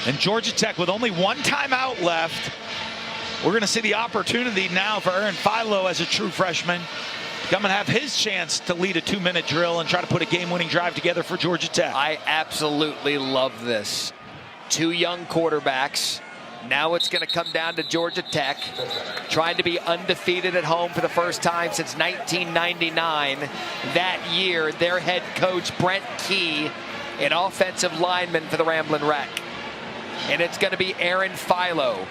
And Georgia Tech with only one timeout left. We're going to see the opportunity now for Aaron Philo as a true freshman. Come and have his chance to lead a 2-minute drill and try to put a game-winning drive together for Georgia Tech. I absolutely love this. Two young quarterbacks. Now it's going to come down to Georgia Tech trying to be undefeated at home for the first time since 1999. That year, their head coach, Brent Key, an offensive lineman for the Ramblin' Wreck. And it's going to be Aaron Philo.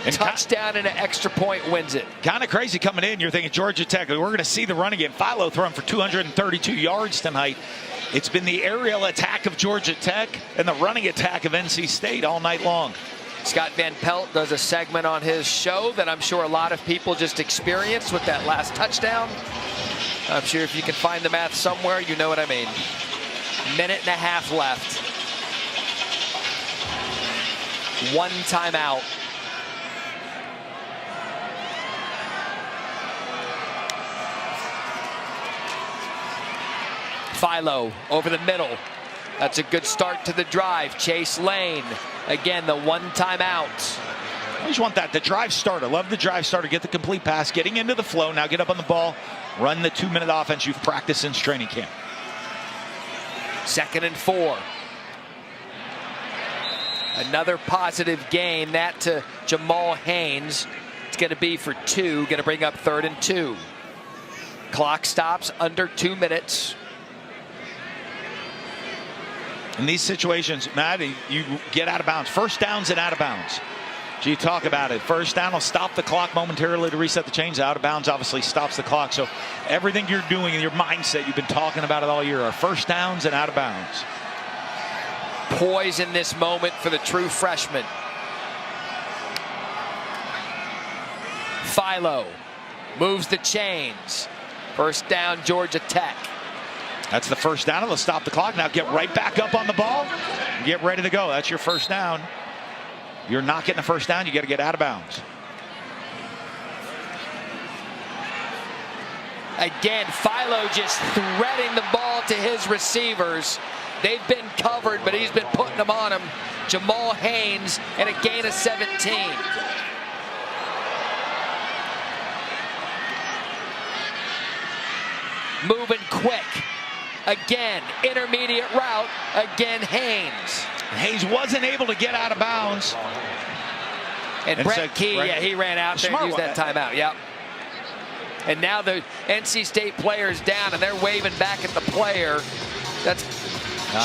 And touchdown and an extra point wins it. Kind of crazy coming in. You're thinking Georgia Tech. We're going to see the run again. Philo throwing for 232 yards tonight. It's been the aerial attack of Georgia Tech and the running attack of NC State all night long. Scott Van Pelt does a segment on his show that I'm sure a lot of people just experienced with that last touchdown. I'm sure if you can find the math somewhere, you know what I mean. Minute and a half left. One timeout. Philo over the middle. That's a good start to the drive. Chase Lane. Again, the one timeout. I just want that, the drive starter. Love the drive starter. Get the complete pass, getting into the flow. Now get up on the ball, run the 2-minute offense you've practiced since training camp. 2nd and 4. Another positive gain, that to Jamal Haynes. It's going to be for 2, going to bring up 3rd and 2. Clock stops under 2 minutes. In these situations, Matt, you get out of bounds. First downs and out of bounds. So you talk about it. First down will stop the clock momentarily to reset the chains. Out of bounds obviously stops the clock. So everything you're doing in your mindset, you've been talking about it all year, are first downs and out of bounds. Poise in this moment for the true freshman. Philo moves the chains. First down, Georgia Tech. That's the first down. It'll stop the clock. Now get right back up on the ball. Get ready to go. That's your first down. You're not getting a first down. You got to get out of bounds. Again, Philo just threading the ball to his receivers. They've been covered, but he's been putting them on them. Jamal Haynes and a gain of 17. Moving quick. Again, intermediate route. Again, Haynes. Haynes wasn't able to get out of bounds. And Brett Key, yeah, he ran out there and used that timeout. Yep. And now the NC State player's down, and they're waving back at the player. That's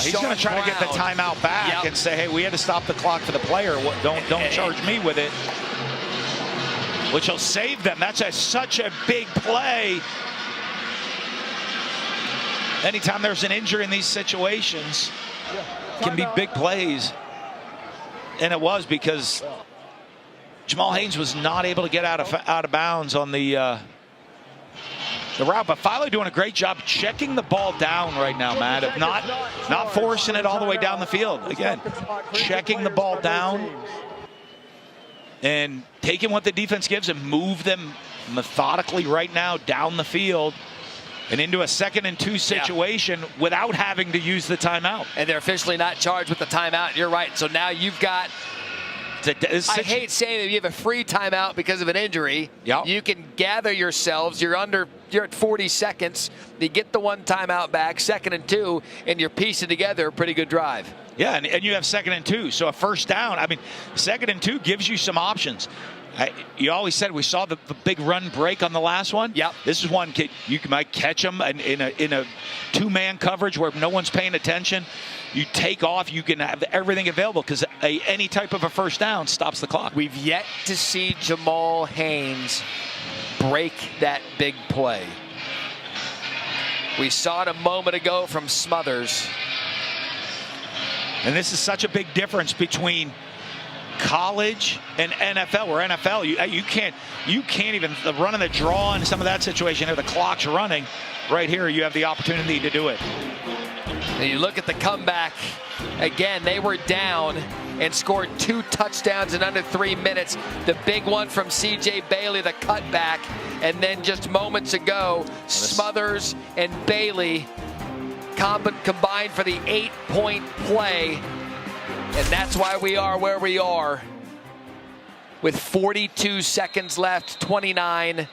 he's going to try to get the timeout back and say, hey, we had to stop the clock for the player. Don't charge me with it. Which will save them. That's such a big play. Anytime there's an injury in these situations, it can be big plays. And it was because Jamal Haynes was not able to get out of bounds on the route. But Philo doing a great job checking the ball down right now, Matt. Of not forcing it all the way down the field. Again, checking the ball down and taking what the defense gives and move them methodically right now down the field and into a 2nd and 2 situation without having to use the timeout. And they're officially not charged with the timeout. You're right. So now you've got, I hate saying that you have a free timeout because of an injury. Yep. You can gather yourselves. You're at 40 seconds. You get the one timeout back, 2nd and 2, and you're piecing together a pretty good drive. Yeah, and you have 2nd and 2. So a first down, 2nd and 2 gives you some options. You always said we saw the big run break on the last one. Yep. This is one you might catch them in a 2-man coverage where no one's paying attention. You take off, you can have everything available because any type of a first down stops the clock. We've yet to see Jamal Haynes break that big play. We saw it a moment ago from Smothers. And this is such a big difference between college and NFL, where NFL you can't even run in the draw in some of that situation here. The clock's running. Right here you have the opportunity to do it. And you look at the comeback again. They were down and scored 2 touchdowns in under 3 minutes. The big one from C.J. Bailey, the cutback, and then just moments ago Smothers and Bailey combined for the 8-point play And that's why we are where we are. With 42 seconds left, 29-23.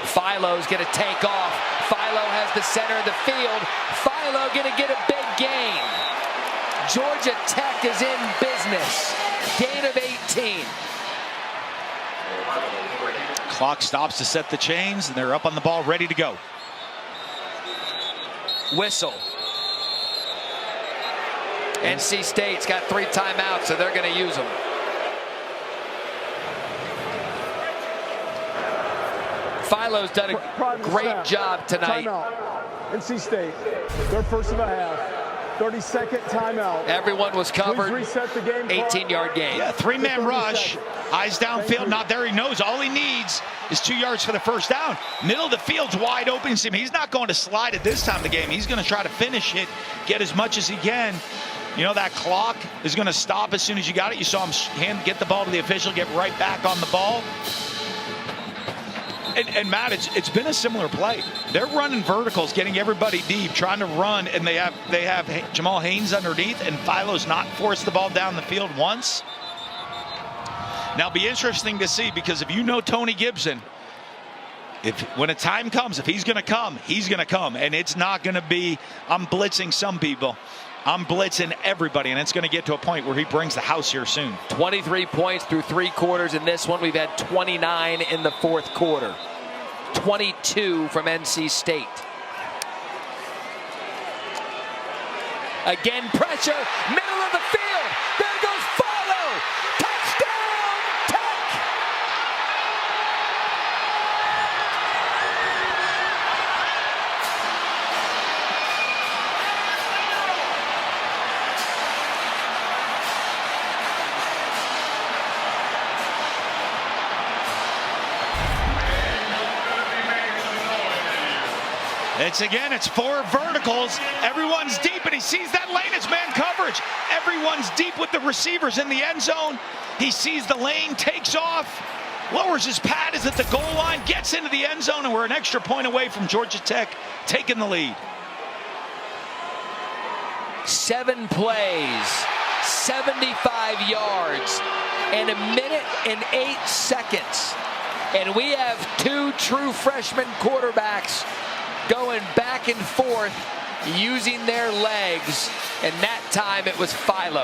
Philo's going to take off. Philo has the center of the field. Philo going to get a big gain. Georgia Tech is in business. Gain of 18. Clock stops to set the chains, and they're up on the ball, ready to go. Whistle. NC State's got 3 timeouts, so they're going to use them. Philo's done a great job tonight. Timeout. NC State, their first of a half. 30-second timeout. Everyone was covered. Please reset the game. 18-yard gain. Yeah, 3-man rush. Eyes downfield, not there. He knows all he needs is 2 yards for the first down. Middle of the field's wide open. He's not going to slide at this time of the game. He's going to try to finish it, get as much as he can. You know, that clock is going to stop as soon as you got it. You saw him get the ball to the official, get right back on the ball. And Matt, it's been a similar play. They're running verticals, getting everybody deep, trying to run, and they have Jamal Haynes underneath, and Philo's not forced the ball down the field once. Now, it'll be interesting to see, because if you know Tony Gibson, when a time comes, if he's going to come, he's going to come, and it's not going to be, I'm blitzing some people. I'm blitzing everybody, and it's going to get to a point where he brings the house here soon. 23 points through 3 quarters in this one. We've had 29 in the 4th quarter. 22 from NC State. Again, pressure, middle of the field. There goes Philo. Touchdown, Tech! It's 4 verticals. Everyone's deep, and he sees that lane. It's man coverage. Everyone's deep with the receivers in the end zone. He sees the lane, takes off, lowers his pad, is at the goal line, gets into the end zone, and we're an extra point away from Georgia Tech taking the lead. 7 plays, 75 yards, and 1 minute and 8 seconds. And we have 2 true freshman quarterbacks going back and forth using their legs, and that time it was Philo.